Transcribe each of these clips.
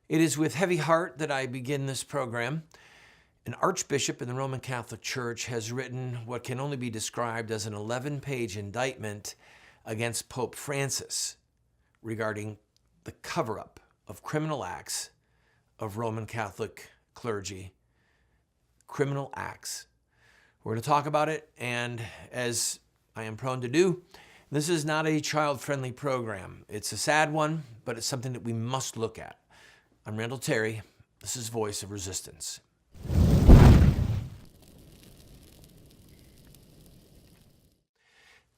It is with heavy heart that I begin this program. An archbishop in the Roman Catholic Church has written what can only be described as an 11-page indictment against Pope Francis regarding the cover-up of criminal acts of Roman Catholic clergy. Criminal acts. We're going to talk about it, and as I am prone to do, this is not a child-friendly program. It's a sad one, but it's something that we must look at. I'm Randall Terry. This is Voice of Resistance.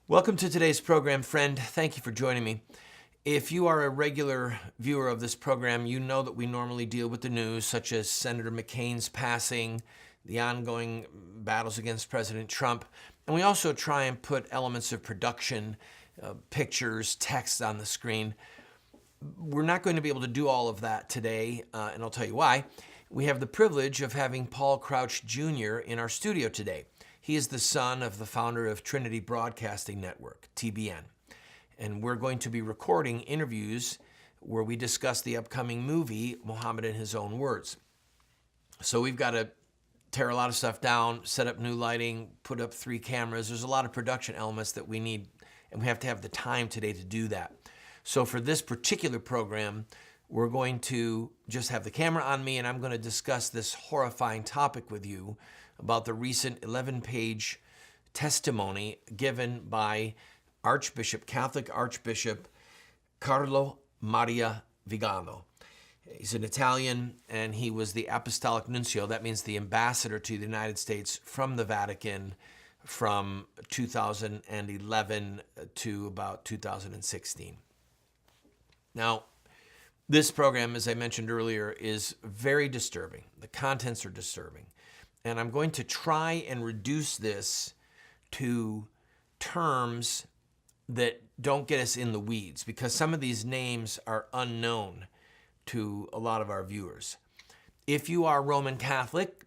Welcome to today's program, friend. Thank you for joining me. If you are a regular viewer of this program, you know that we normally deal with the news, such as Senator McCain's passing, the ongoing battles against President Trump, and we also try and put elements of production, pictures, text on the screen. We're not going to be able to do all of that today, and I'll tell you why. We have the privilege of having Paul Crouch Jr. in our studio today. He is the son of the founder of Trinity Broadcasting Network, TBN. And we're going to be recording interviews where we discuss the upcoming movie, Muhammad in His Own Words. So we've got to tear a lot of stuff down, set up new lighting, put up 3 cameras. There's a lot of production elements that we need, and we have to have the time today to do that. So for this particular program, we're going to just have the camera on me, and I'm going to discuss this horrifying topic with you about the recent 11-page testimony given by Catholic Archbishop Carlo Maria Viganò. He's an Italian, and he was the Apostolic Nuncio. That means the ambassador to the United States from the Vatican from 2011 to about 2016. Now, this program, as I mentioned earlier, is very disturbing. The contents are disturbing. And I'm going to try and reduce this to terms that don't get us in the weeds, because some of these names are unknown to a lot of our viewers. If you are Roman Catholic,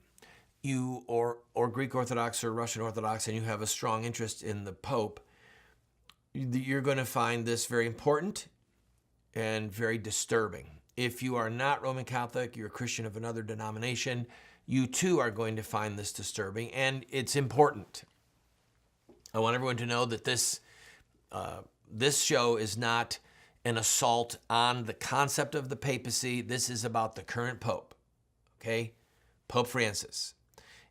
or Greek Orthodox or Russian Orthodox, and you have a strong interest in the Pope, you're going to find this very important and very disturbing. If you are not Roman Catholic, you're a Christian of another denomination, you too are going to find this disturbing, and it's important. I want everyone to know that this show is not an assault on the concept of the papacy. This is about the current Pope, okay? Pope Francis,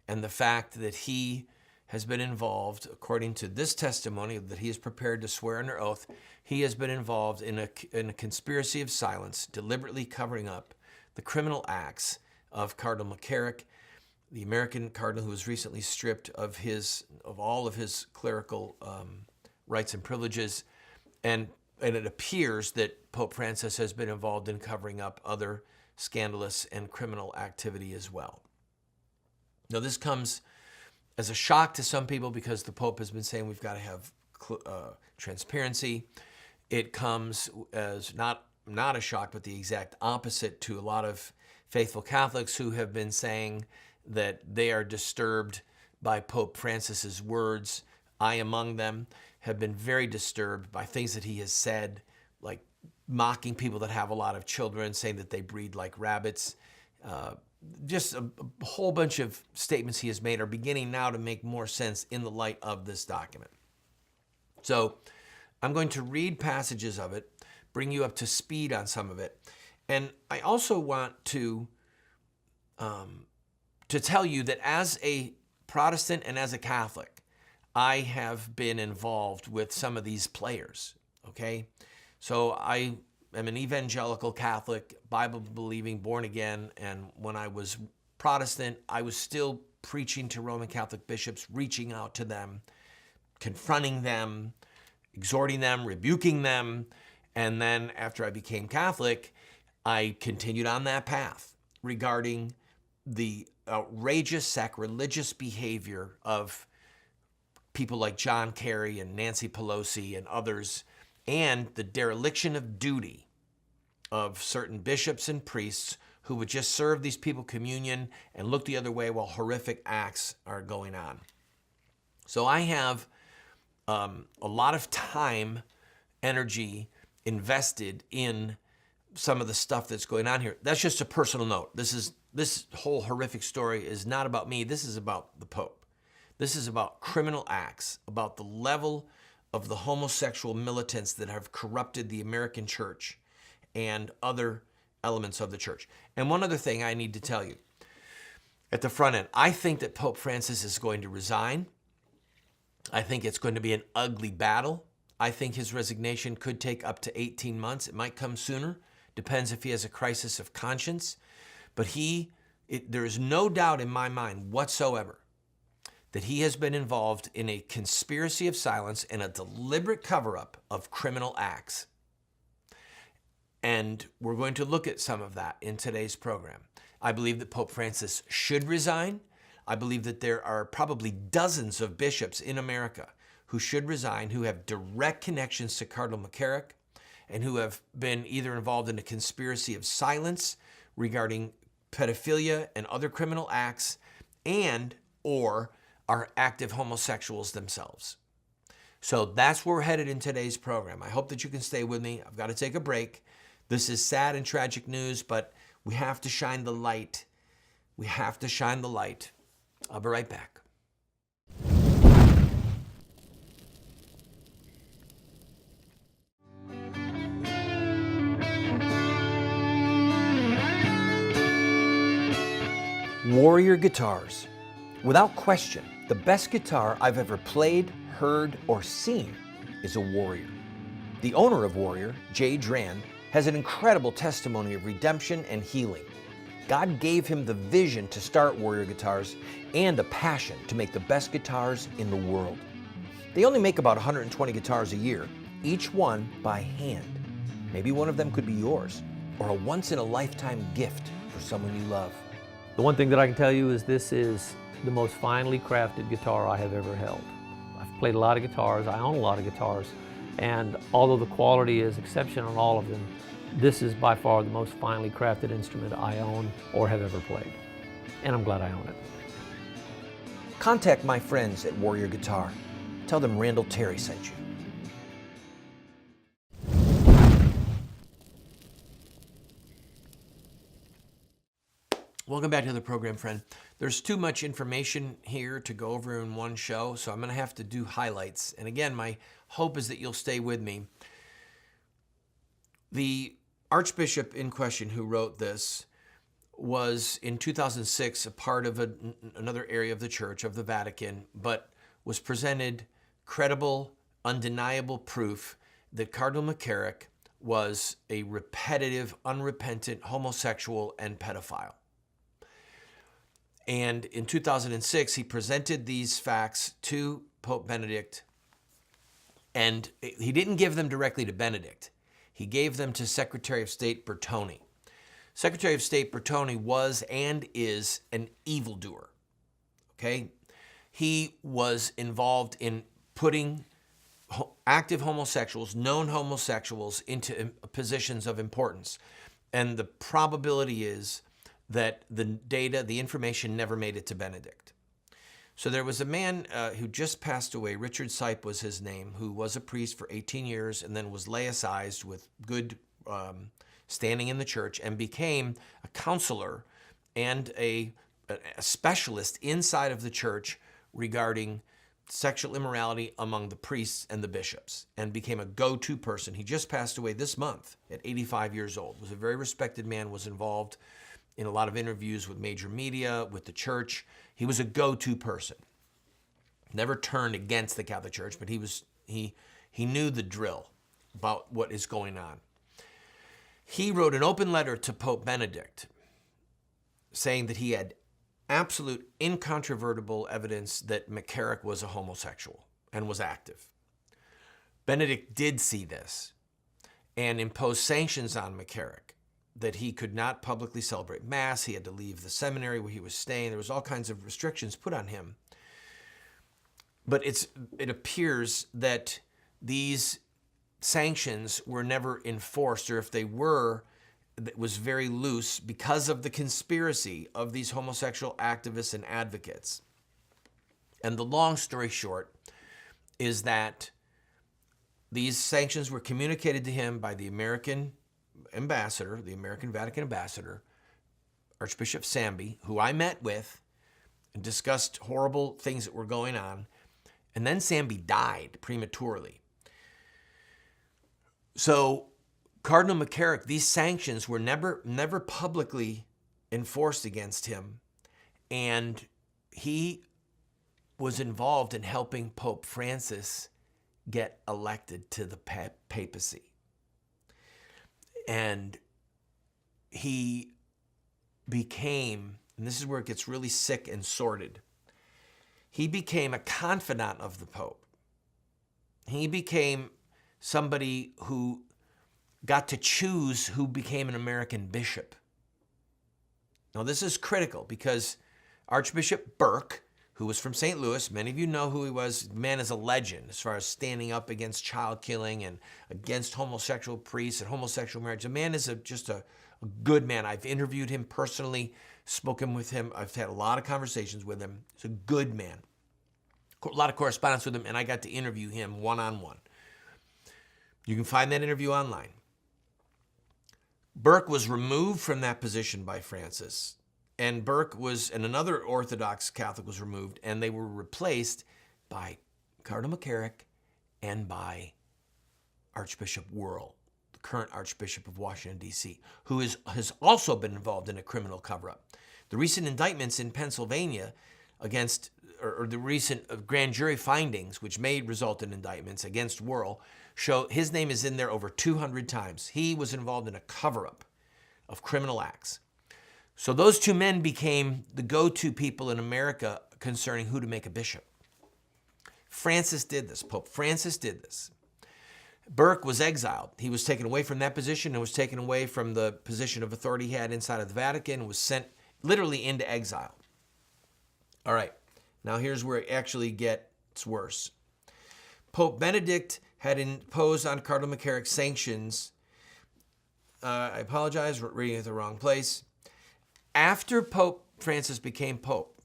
and the fact that he has been involved, according to this testimony that he is prepared to swear under oath, he has been involved in a conspiracy of silence, deliberately covering up the criminal acts of Cardinal McCarrick, the American cardinal who was recently stripped of all of his clerical rights and privileges, and it appears that Pope Francis has been involved in covering up other scandalous and criminal activity as well. Now, this comes as a shock to some people because the Pope has been saying we've got to have transparency. It comes as not a shock, but the exact opposite to a lot of faithful Catholics who have been saying that they are disturbed by Pope Francis's words. I, among them, have been very disturbed by things that he has said, like mocking people that have a lot of children, saying that they breed like rabbits. Just a whole bunch of statements he has made are beginning now to make more sense in the light of this document. So I'm going to read passages of it, bring you up to speed on some of it. And I also want to tell you that as a Protestant and as a Catholic, I have been involved with some of these players, okay? So I am an evangelical Catholic, Bible-believing, born again, and when I was Protestant, I was still preaching to Roman Catholic bishops, reaching out to them, confronting them, exhorting them, rebuking them, and then after I became Catholic, I continued on that path regarding the outrageous, sacrilegious behavior of people like John Kerry and Nancy Pelosi and others, and the dereliction of duty of certain bishops and priests who would just serve these people communion and look the other way while horrific acts are going on. So I have a lot of time, energy invested in some of the stuff that's going on here. That's just a personal note. This whole horrific story is not about me. This is about the Pope. This is about criminal acts, about the level of the homosexual militants that have corrupted the American church and other elements of the church. And one other thing I need to tell you at the front end, I think that Pope Francis is going to resign. I think it's going to be an ugly battle. I think his resignation could take up to 18 months. It might come sooner. Depends if he has a crisis of conscience. But there is no doubt in my mind whatsoever that he has been involved in a conspiracy of silence and a deliberate cover-up of criminal acts. And we're going to look at some of that in today's program. I believe that Pope Francis should resign. I believe that there are probably dozens of bishops in America who should resign, who have direct connections to Cardinal McCarrick, and who have been either involved in a conspiracy of silence regarding pedophilia and other criminal acts, and or are active homosexuals themselves. So that's where we're headed in today's program. I hope that you can stay with me. I've got to take a break. This is sad and tragic news, but we have to shine the light. We have to shine the light. I'll be right back. Warrior guitars. Without question, the best guitar I've ever played, heard, or seen is a Warrior. The owner of Warrior, Jay Dran, has an incredible testimony of redemption and healing. God gave him the vision to start Warrior Guitars and a passion to make the best guitars in the world. They only make about 120 guitars a year, each one by hand. Maybe one of them could be yours, or a once-in-a-lifetime gift for someone you love. The one thing that I can tell you is this is the most finely crafted guitar I have ever held. I've played a lot of guitars, I own a lot of guitars, and although the quality is exceptional on all of them, this is by far the most finely crafted instrument I own or have ever played. And I'm glad I own it. Contact my friends at Warrior Guitar. Tell them Randall Terry sent you. Welcome back to the program, friend. There's too much information here to go over in one show, so I'm going to have to do highlights. And again, my hope is that you'll stay with me. The Archbishop in question who wrote this was in 2006 a part of another area of the Church, of the Vatican, but was presented credible, undeniable proof that Cardinal McCarrick was a repetitive, unrepentant homosexual and pedophile. And in 2006, he presented these facts to Pope Benedict, and he didn't give them directly to Benedict. He gave them to Secretary of State Bertone. Secretary of State Bertone was and is an evildoer, okay? He was involved in putting active homosexuals, known homosexuals, into positions of importance. And the probability is that the data, the information never made it to Benedict. So there was a man who just passed away, Richard Sipe was his name, who was a priest for 18 years and then was laicized with good standing in the church and became a counselor and a specialist inside of the church regarding sexual immorality among the priests and the bishops, and became a go-to person. He just passed away this month at 85 years old. Was a very respected man, was involved in a lot of interviews with major media, with the church. He was a go-to person. Never turned against the Catholic Church, but he knew the drill about what is going on. He wrote an open letter to Pope Benedict saying that he had absolute incontrovertible evidence that McCarrick was a homosexual and was active. Benedict did see this and imposed sanctions on McCarrick, that he could not publicly celebrate Mass. He had to leave the seminary where he was staying. There was all kinds of restrictions put on him. But it appears that these sanctions were never enforced, or if they were, it was very loose because of the conspiracy of these homosexual activists and advocates. And the long story short is that these sanctions were communicated to him by the American ambassador, the American Vatican ambassador, Archbishop Samby, who I met with and discussed horrible things that were going on. And then Samby died prematurely. So Cardinal McCarrick, these sanctions were never publicly enforced against him. And he was involved in helping Pope Francis get elected to the papacy. And he became, and this is where it gets really sick and sordid, he became a confidant of the Pope. He became somebody who got to choose who became an American bishop. Now, this is critical because Archbishop Burke, who was from St. Louis, many of you know who he was. The man is a legend as far as standing up against child killing and against homosexual priests and homosexual marriage. The man is just a good man. I've interviewed him personally, spoken with him. I've had a lot of conversations with him. He's a good man. A lot of correspondence with him, and I got to interview him one-on-one. You can find that interview online. Burke was removed from that position by Francis, and another Orthodox Catholic was removed, and they were replaced by Cardinal McCarrick and by Archbishop Wuerl, the current Archbishop of Washington, D.C., who has also been involved in a criminal cover-up. The recent indictments in Pennsylvania against, or the recent grand jury findings, which may result in indictments against Wuerl, show his name is in there over 200 times. He was involved in a cover-up of criminal acts. So those two men became the go-to people in America concerning who to make a bishop. Francis did this. Pope Francis did this. Burke was exiled. He was taken away from that position and was taken away from the position of authority he had inside of the Vatican and was sent literally into exile. All right, now here's where it actually gets worse. Pope Benedict had imposed on Cardinal McCarrick sanctions. I apologize, we're reading it the wrong place. After Pope Francis became Pope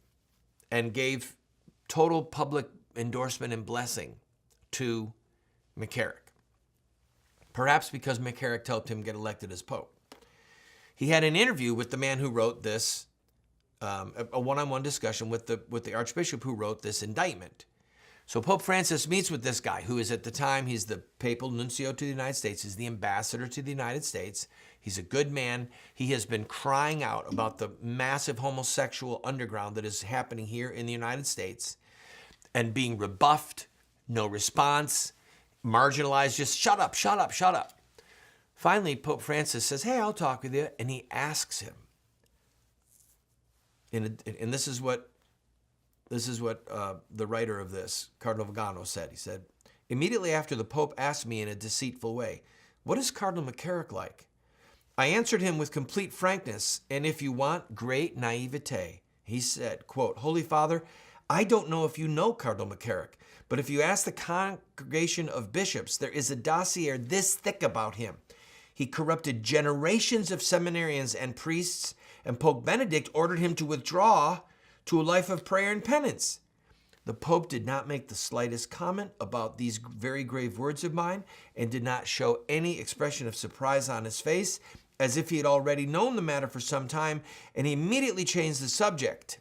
and gave total public endorsement and blessing to McCarrick, perhaps because McCarrick helped him get elected as Pope, he had an interview with the man who wrote this, a one-on-one discussion with the Archbishop who wrote this indictment. So Pope Francis meets with this guy who is at the time, he's the papal nuncio to the United States, he's the ambassador to the United States. He's a good man. He has been crying out about the massive homosexual underground that is happening here in the United States and being rebuffed, no response, marginalized, just shut up, shut up, shut up. Finally, Pope Francis says, hey, I'll talk with you. And he asks him, and this is what the writer of this, Cardinal Viganò, said. He said, immediately after the Pope asked me in a deceitful way, what is Cardinal McCarrick like? I answered him with complete frankness, and if you want, great naivete. He said, quote, Holy Father, I don't know if you know Cardinal McCarrick, but if you ask the congregation of bishops, there is a dossier this thick about him. He corrupted generations of seminarians and priests, and Pope Benedict ordered him to withdraw to a life of prayer and penance. The Pope did not make the slightest comment about these very grave words of mine and did not show any expression of surprise on his face, as if he had already known the matter for some time, and he immediately changed the subject.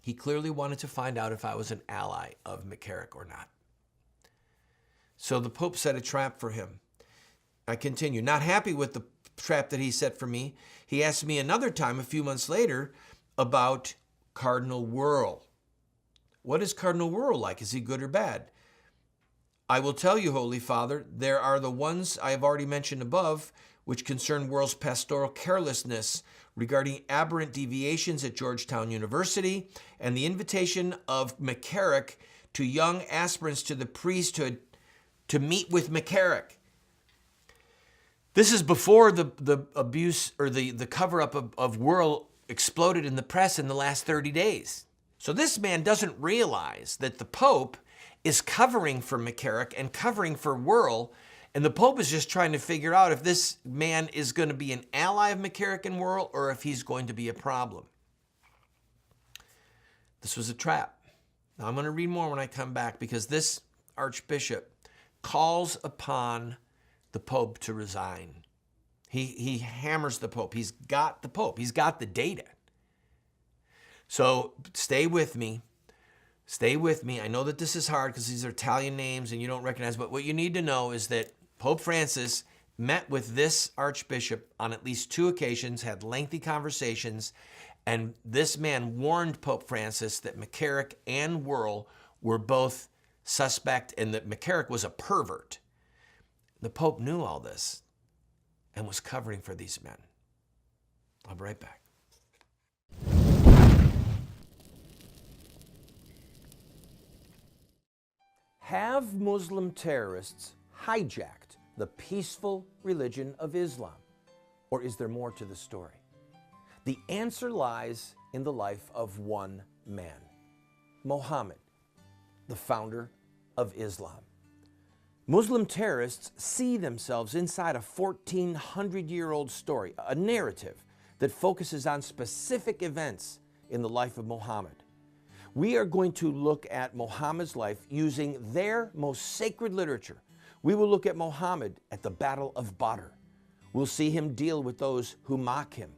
He clearly wanted to find out if I was an ally of McCarrick or not. So the Pope set a trap for him. I continue. Not happy with the trap that he set for me, he asked me another time a few months later about Cardinal Wuerl. What is Cardinal Wuerl like? Is he good or bad? I will tell you, Holy Father, there are the ones I have already mentioned above, which concern Wuerl's pastoral carelessness regarding aberrant deviations at Georgetown University and the invitation of McCarrick to young aspirants to the priesthood to meet with McCarrick. This is before the abuse or the cover-up of Wuerl exploded in the press in the last 30 days. So this man doesn't realize that the Pope is covering for McCarrick and covering for Wuerl, and the Pope is just trying to figure out if this man is going to be an ally of McCarrick and Wuerl or if he's going to be a problem. This was a trap. Now I'm going to read more when I come back because this Archbishop calls upon the Pope to resign. He hammers the Pope. He's got the Pope. He's got the data. So stay with me. Stay with me. I know that this is hard because these are Italian names and you don't recognize, but what you need to know is that Pope Francis met with this Archbishop on at least 2 occasions, had lengthy conversations, and this man warned Pope Francis that McCarrick and Wuerl were both suspect and that McCarrick was a pervert. The Pope knew all this and was covering for these men. I'll be right back. Have Muslim terrorists hijacked the peaceful religion of Islam? Or is there more to the story? The answer lies in the life of one man, Muhammad, the founder of Islam. Muslim terrorists see themselves inside a 1,400-year-old story, a narrative that focuses on specific events in the life of Muhammad. We are going to look at Muhammad's life using their most sacred literature. We will look at Muhammad at the Battle of Badr. We'll see him deal with those who mock him.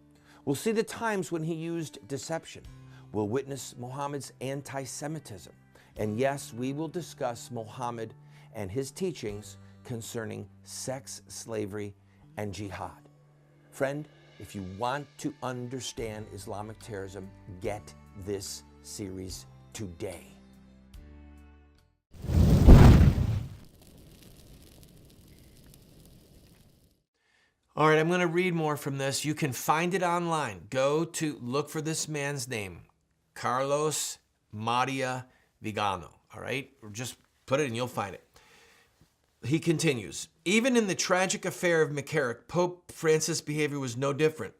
We'll see the times when he used deception. We'll witness Muhammad's anti-Semitism. And yes, we will discuss Muhammad and his teachings concerning sex, slavery, and jihad. Friend, if you want to understand Islamic terrorism, get this series today. All right, I'm going to read more from this. You can find it online. Go to look for this man's name, Carlos Maria Viganò. All right, or just put it and you'll find it. He continues, even in the tragic affair of McCarrick, Pope Francis' behavior was no different.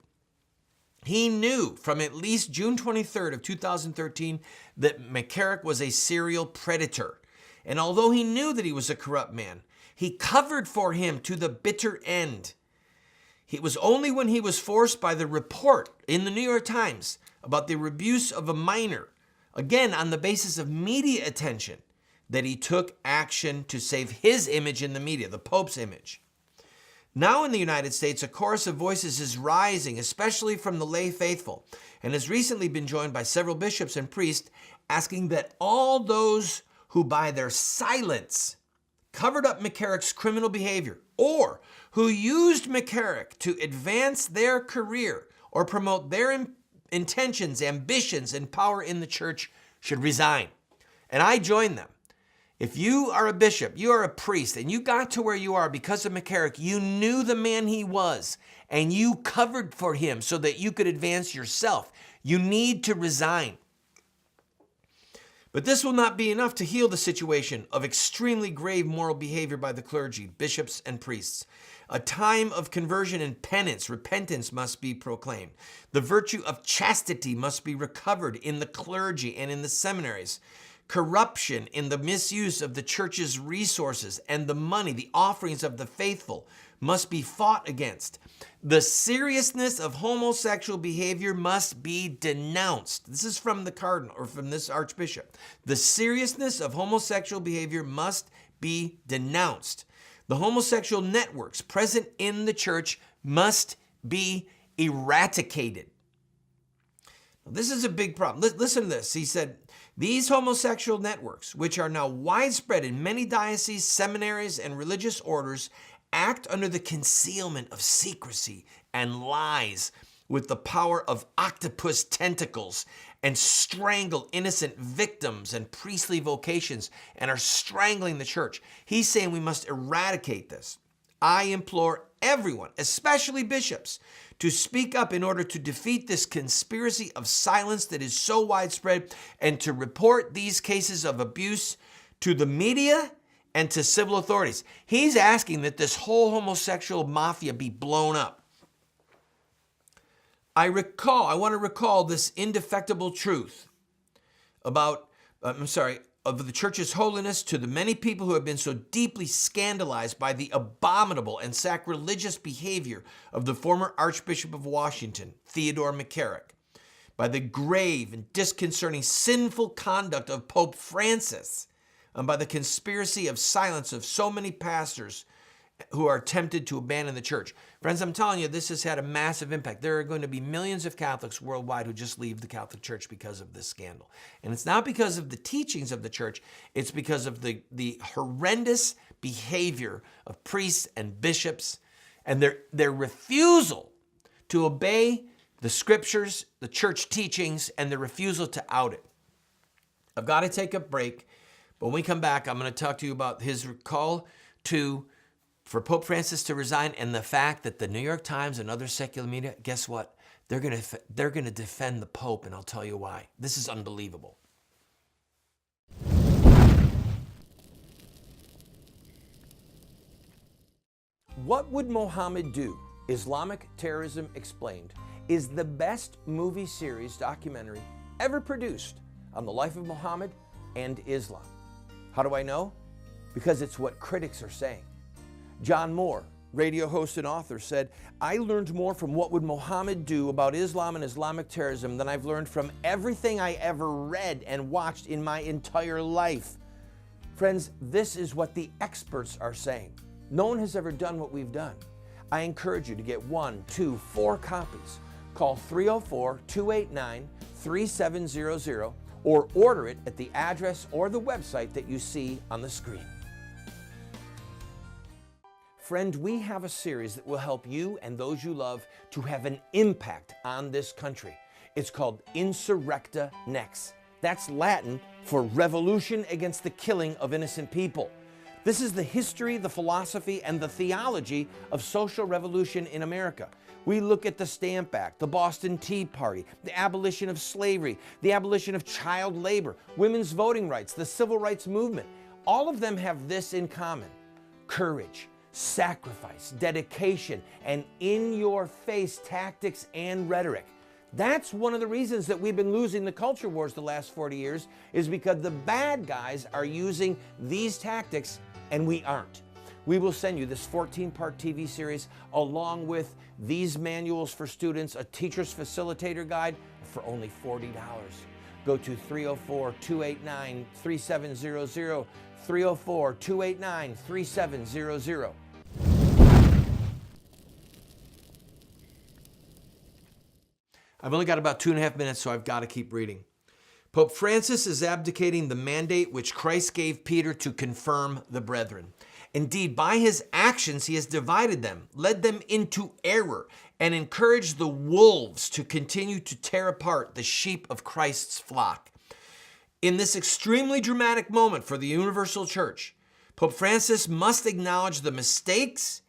He knew from at least June 23rd of 2013 that McCarrick was a serial predator. And although he knew that he was a corrupt man, he covered for him to the bitter end. It was only when he was forced by the report in the New York Times about the abuse of a minor, again on the basis of media attention, that he took action to save his image in the media, the Pope's image. Now in the United States, a chorus of voices is rising, especially from the lay faithful, and has recently been joined by several bishops and priests asking that all those who by their silence covered up McCarrick's criminal behavior or who used McCarrick to advance their career or promote their intentions, ambitions, and power in the church should resign. And I join them. If you are a bishop, you are a priest, and you got to where you are because of McCarrick, you knew the man he was, and you covered for him so that you could advance yourself. You need to resign. But this will not be enough to heal the situation of extremely grave moral behavior by the clergy, bishops, and priests. A time of conversion and penance, repentance must be proclaimed. The virtue of chastity must be recovered in the clergy and in the seminaries. Corruption in the misuse of the church's resources and the money, the offerings of the faithful, must be fought against. The seriousness of homosexual behavior must be denounced. This is from the cardinal, or from this archbishop. The seriousness of homosexual behavior must be denounced. The homosexual networks present in the church must be eradicated. Now, this is a big problem. Listen to this. He said, these homosexual networks, which are now widespread in many dioceses, seminaries, and religious orders, act under the concealment of secrecy and lies with the power of octopus tentacles and strangle innocent victims and priestly vocations and are strangling the church. He's saying we must eradicate this. I implore everyone, especially bishops, to speak up in order to defeat this conspiracy of silence that is so widespread and to report these cases of abuse to the media and to civil authorities. He's asking that this whole homosexual mafia be blown up. I want to recall this indefectible truth about, of the church's holiness to the many people who have been so deeply scandalized by the abominable and sacrilegious behavior of the former Archbishop of Washington, Theodore McCarrick, by the grave and disconcerting sinful conduct of Pope Francis, and by the conspiracy of silence of so many pastors who are tempted to abandon the church. Friends, I'm telling you, this has had a massive impact. There are going to be millions of Catholics worldwide who just leave the Catholic Church because of this scandal. And it's not because of the teachings of the church, it's because of the horrendous behavior of priests and bishops and their refusal to obey the scriptures, the church teachings, and the refusal to out it. I've got to take a break, but when we come back, I'm going to talk to you about his call for Pope Francis to resign and the fact that the New York Times and other secular media, guess what? They're going to defend the Pope, and I'll tell you why. This is unbelievable. What Would Mohammed Do? Islamic Terrorism Explained is the best movie series documentary ever produced on the life of Muhammad and Islam. How do I know? Because it's what critics are saying. John Moore, radio host and author, said, "I learned more from What Would Mohammed Do about Islam and Islamic terrorism than I've learned from everything I ever read and watched in my entire life." Friends, this is what the experts are saying. No one has ever done what we've done. I encourage you to get 1, 2, 4 copies. Call 304-289-3700 or order it at the address or the website that you see on the screen. Friend, we have a series that will help you and those you love to have an impact on this country. It's called Insurrecta Nex. That's Latin for revolution against the killing of innocent people. This is the history, the philosophy, and the theology of social revolution in America. We look at the Stamp Act, the Boston Tea Party, the abolition of slavery, the abolition of child labor, women's voting rights, the civil rights movement. All of them have this in common: courage, sacrifice, dedication, and in-your-face tactics and rhetoric. That's one of the reasons that we've been losing the culture wars the last 40 years, is because the bad guys are using these tactics and we aren't. We will send you this 14-part TV series along with these manuals for students, a teacher's facilitator guide for only $40. Go to 304-289-3700, 304-289-3700. I've only got about 2.5 minutes, so I've got to keep reading. Pope Francis is abdicating the mandate which Christ gave Peter to confirm the brethren. Indeed, by his actions, he has divided them, led them into error, and encouraged the wolves to continue to tear apart the sheep of Christ's flock. In this extremely dramatic moment for the universal church, Pope Francis must acknowledge the mistakes,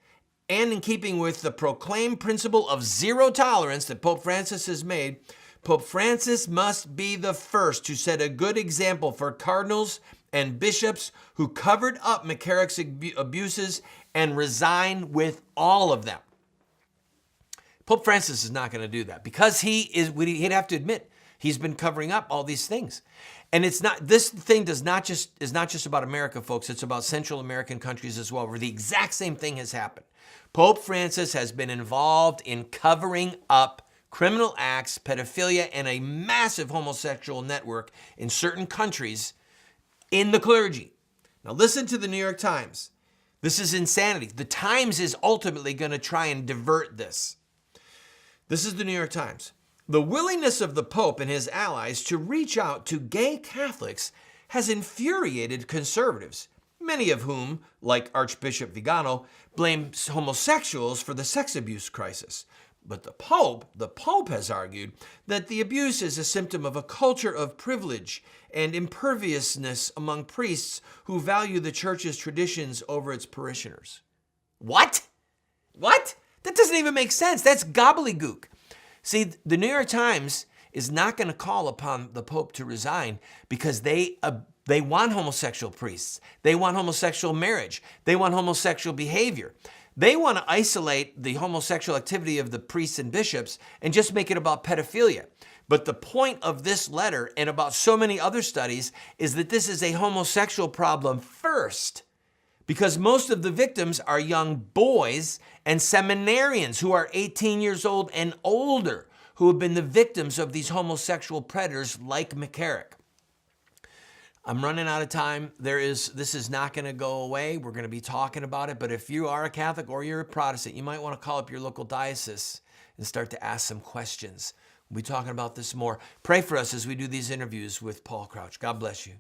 and in keeping with the proclaimed principle of zero tolerance that Pope Francis has made, Pope Francis must be the first to set a good example for cardinals and bishops who covered up McCarrick's abuses and resign with all of them. Pope Francis is not going to do that because he'd have to admit he's been covering up all these things. And this thing is not just about America, folks. It's about Central American countries as well, where the exact same thing has happened. Pope Francis has been involved in covering up criminal acts, pedophilia, and a massive homosexual network in certain countries in the clergy. Now listen to the New York Times. This is insanity. The Times is ultimately going to try and divert this. This is the New York Times. The willingness of the Pope and his allies to reach out to gay Catholics has infuriated conservatives, many of whom, like Archbishop Viganò, blame homosexuals for the sex abuse crisis. But the Pope has argued that the abuse is a symptom of a culture of privilege and imperviousness among priests who value the church's traditions over its parishioners. What? What? That doesn't even make sense. That's gobbledygook. See, the New York Times is not going to call upon the Pope to resign because they want homosexual priests. They want homosexual marriage. They want homosexual behavior. They want to isolate the homosexual activity of the priests and bishops and just make it about pedophilia. But the point of this letter and about so many other studies is that this is a homosexual problem first, because most of the victims are young boys and seminarians who are 18 years old and older who have been the victims of these homosexual predators like McCarrick. I'm running out of time. This is not going to go away. We're going to be talking about it. But if you are a Catholic or you're a Protestant, you might want to call up your local diocese and start to ask some questions. We'll be talking about this more. Pray for us as we do these interviews with Paul Crouch. God bless you.